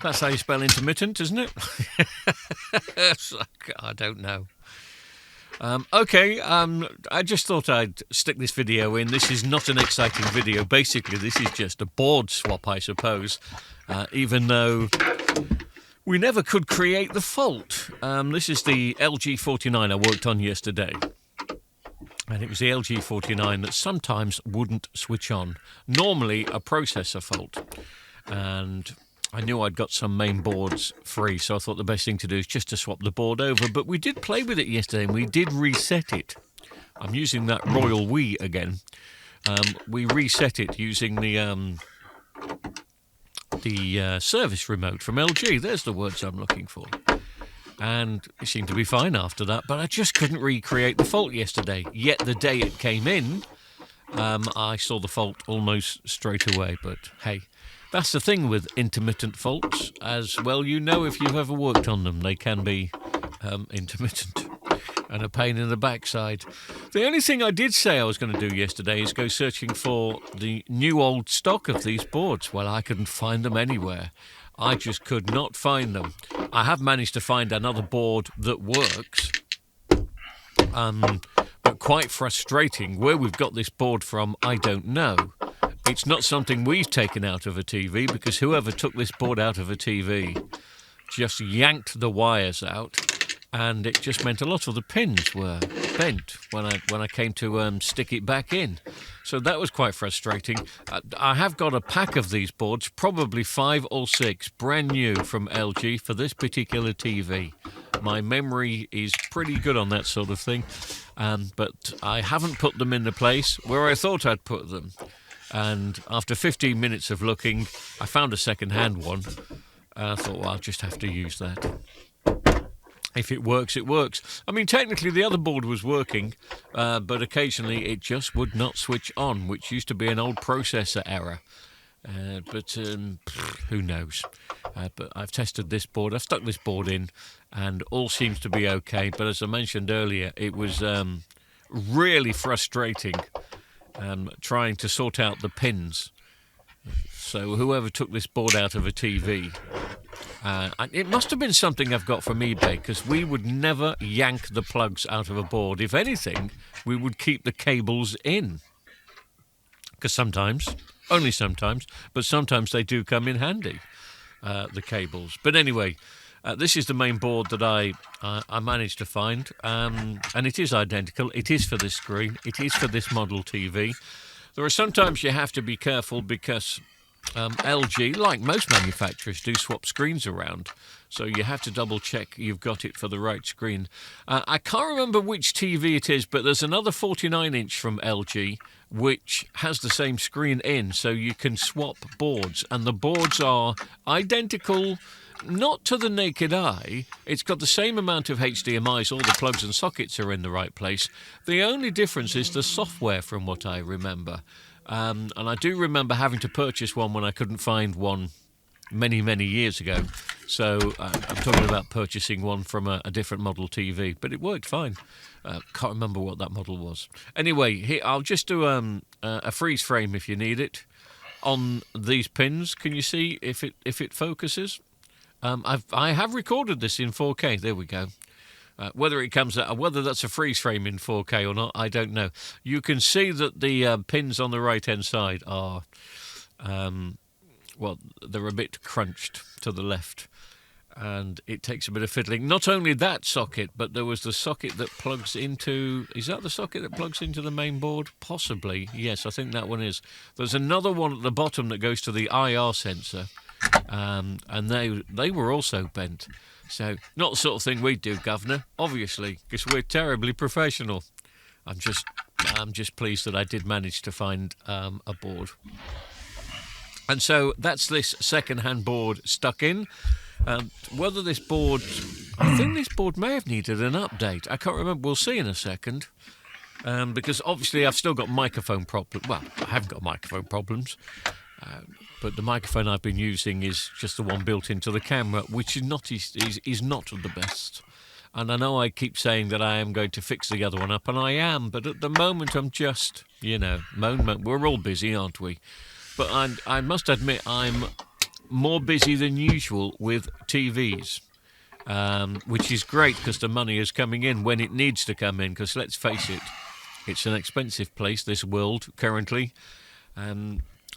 That's how you spell intermittent, isn't it? I don't know. Okay, I just thought I'd stick this video in. This is not an exciting video. Basically, this is just a board swap, I suppose, even though we never could create the fault. This is the LG49 I worked on yesterday. And it was the LG49 that sometimes wouldn't switch on. Normally a processor fault. And I knew I'd got some main boards free, so I thought the best thing to do is just to swap the board over. But we did play with it yesterday, and we did reset it. I'm using that Royal Wii again. We reset it using the service remote from LG. There's the words I'm looking for. And it seemed to be fine after that, but I just couldn't recreate the fault yesterday. Yet the day it came in, I saw the fault almost straight away. But hey, that's the thing with intermittent faults. As well, you know, if you've ever worked on them, they can be intermittent and a pain in the backside. The only thing I did say I was going to do yesterday is go searching for the new old stock of these boards. Well, I couldn't find them anywhere. I just could not find them. I have managed to find another board that works, but quite frustrating. Where we've got this board from, I don't know. It's not something we've taken out of a TV, because whoever took this board out of a TV just yanked the wires out, and it just meant a lot of the pins were bent when I came to stick it back in. So that was quite frustrating. I have got a pack of these boards, probably 5 or 6, brand new from LG for this particular TV. My memory is pretty good on that sort of thing, but I haven't put them in the place where I thought I'd put them. And after 15 minutes of looking, I found a second-hand one. I thought, well, I'll just have to use that. If it works, it works. I mean, technically the other board was working, but occasionally it just would not switch on, which used to be an old processor error. But who knows? But I've tested this board. I've stuck this board in, and all seems to be okay. But as I mentioned earlier, it was really frustrating trying to sort out the pins. So whoever took this board out of a TV... it must have been something I've got from eBay, because we would never yank the plugs out of a board. If anything, we would keep the cables in. Because sometimes, only sometimes, but sometimes they do come in handy, the cables. But anyway, this is the main board that I managed to find, and it is identical. It is for this screen. It is for this model TV. There are sometimes you have to be careful, because... LG, like most manufacturers, do swap screens around, so you have to double check you've got it for the right screen. I can't remember which TV it is, but there's another 49-inch from LG which has the same screen in, so you can swap boards, and the boards are identical. Not to the naked eye. It's got the same amount of HDMIs, all the plugs and sockets are in the right place. The only difference is the software, from what I remember. And I do remember having to purchase one when I couldn't find one many, many years ago. So I'm talking about purchasing one from a different model TV, but it worked fine. Can't remember what that model was. Anyway, here, I'll just do a freeze frame if you need it on these pins. Can you see if it focuses? I have recorded this in 4K. There we go. Whether it comes out, whether that's a freeze frame in 4K or not, I don't know. You can see that the pins on the right-hand side are, well, they're a bit crunched to the left, and it takes a bit of fiddling. Not only that socket, but there was the socket that plugs into... Is that the socket that plugs into the main board? Possibly. Yes, I think that one is. There's another one at the bottom that goes to the IR sensor, and they were also bent. So, not the sort of thing we do, Governor, obviously, because we're terribly professional. I'm just pleased that I did manage to find a board. And so that's this second-hand board stuck in. Whether this board... I think this board may have needed an update. I can't remember. We'll see in a second. Because obviously I've still got microphone problems. Well, I haven't got microphone problems. But the microphone I've been using is just the one built into the camera, which is not the best. And I know I keep saying that I am going to fix the other one up, and I am, but at the moment I'm just, we're all busy, aren't we? But I must admit I'm more busy than usual with TVs, which is great because the money is coming in when it needs to come in. Because let's face it, it's an expensive place, this world, currently.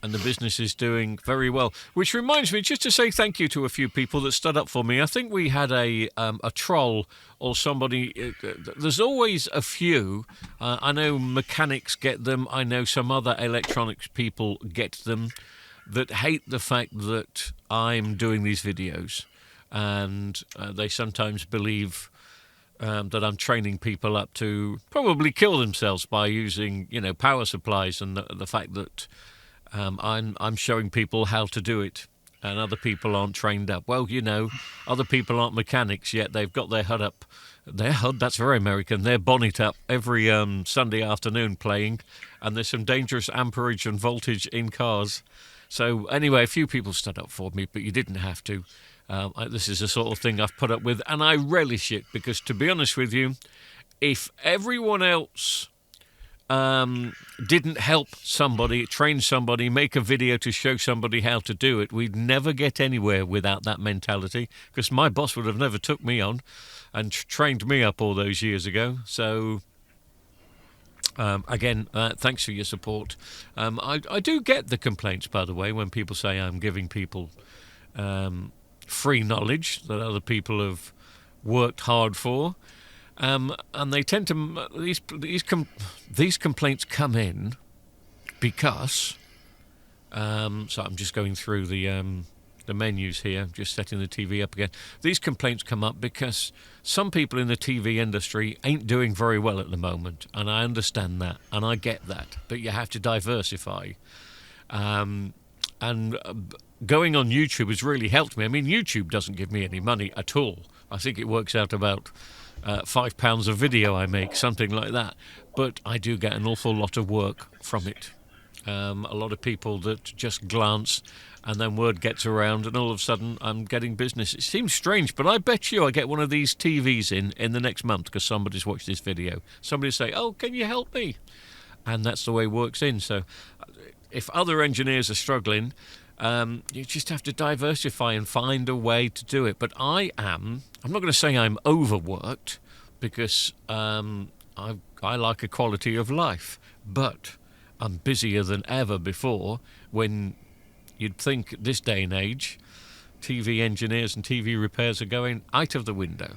And the business is doing very well. Which reminds me, just to say thank you to a few people that stood up for me. I think we had a troll or somebody. There's always a few. I know mechanics get them. I know some other electronics people get them that hate the fact that I'm doing these videos. And they sometimes believe that I'm training people up to probably kill themselves by using, power supplies, and the fact that I'm showing people how to do it, and other people aren't trained up. Well, other people aren't mechanics yet. They've got their HUD up. Their HUD, that's very American. Their bonnet up every Sunday afternoon playing, and there's some dangerous amperage and voltage in cars. So anyway, a few people stood up for me, but you didn't have to. This is the sort of thing I've put up with, and I relish it because, to be honest with you, if everyone else didn't help somebody, train somebody, make a video to show somebody how to do it, we'd never get anywhere without that mentality, because my boss would have never took me on and trained me up all those years ago. So again, thanks for your support. I do get the complaints, by the way, when people say I'm giving people free knowledge that other people have worked hard for. And they tend to these complaints come in because so I'm just going through the menus here, just setting the TV up again. These complaints come up because some people in the TV industry ain't doing very well at the moment, and I understand that, and I get that. But you have to diversify, and going on YouTube has really helped me. I mean, YouTube doesn't give me any money at all. I think it works out about £5 a video I make, something like that. But I do get an awful lot of work from it. A lot of people that just glance, and then word gets around, and all of a sudden I'm getting business. It seems strange, but I bet you I get one of these TVs in the next month because somebody's watched this video. Somebody say, "Oh, can you help me?" And that's the way it works in. So if other engineers are struggling, you just have to diversify and find a way to do it. But I'm not going to say I'm overworked, because I like a quality of life, but I'm busier than ever before, when you'd think this day and age TV engineers and TV repairs are going out of the window.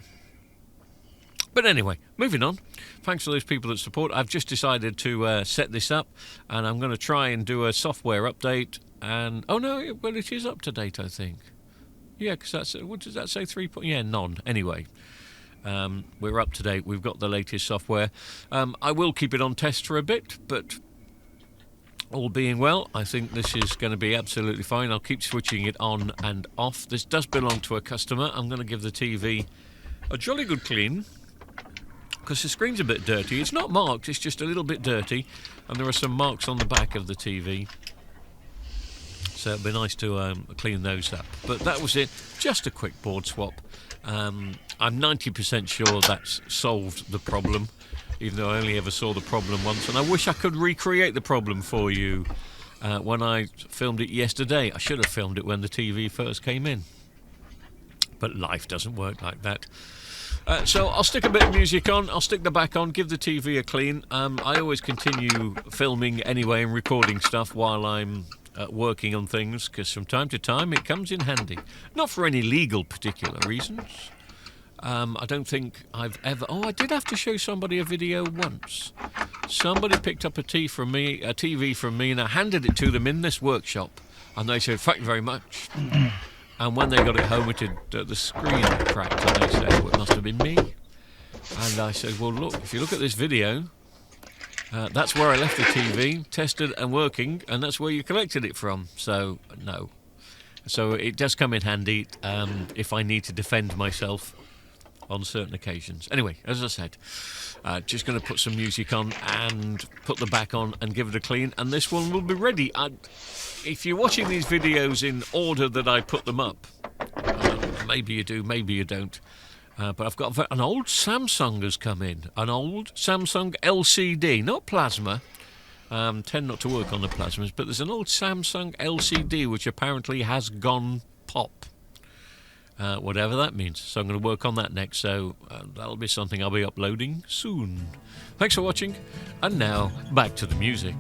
But anyway, moving on. Thanks for those people that support. I've just decided to set this up, and I'm going to try and do a software update. And it is up to date, I think. Yeah, because that's, what does that say? 3. Yeah, none. Anyway, we're up to date. We've got the latest software. I will keep it on test for a bit, but all being well, I think this is going to be absolutely fine. I'll keep switching it on and off. This does belong to a customer. I'm going to give the TV a jolly good clean, because the screen's a bit dirty. It's not marked, it's just a little bit dirty, and there are some marks on the back of the TV. So it'd be nice to clean those up. But that was it. Just a quick board swap. I'm 90% sure that's solved the problem, even though I only ever saw the problem once. And I wish I could recreate the problem for you when I filmed it yesterday. I should have filmed it when the TV first came in. But life doesn't work like that. So I'll stick a bit of music on, I'll stick the back on, give the TV a clean. I always continue filming anyway and recording stuff while I'm working on things, because from time to time it comes in handy. Not for any legal particular reasons. I don't think I've ever... Oh, I did have to show somebody a video once. Somebody picked up a TV from me, and I handed it to them in this workshop, and they said, "Thank you very much." And when they got it home, the screen cracked, and they said, "Oh, it must have been me." And I said, "Well, look, if you look at this video, that's where I left the TV, tested and working, and that's where you collected it from." So, no. So it does come in handy if I need to defend myself on certain occasions. Anyway, as I said, just going to put some music on and put the back on and give it a clean, and this one will be ready. If you're watching these videos in order that I put them up, maybe you do, maybe you don't, but I've got an old Samsung has come in, an old Samsung LCD, not plasma, tend not to work on the plasmas, but there's an old Samsung LCD which apparently has gone pop. Whatever that means. So I'm going to work on that next. So that'll be something I'll be uploading soon. Thanks for watching. And now, back to the music.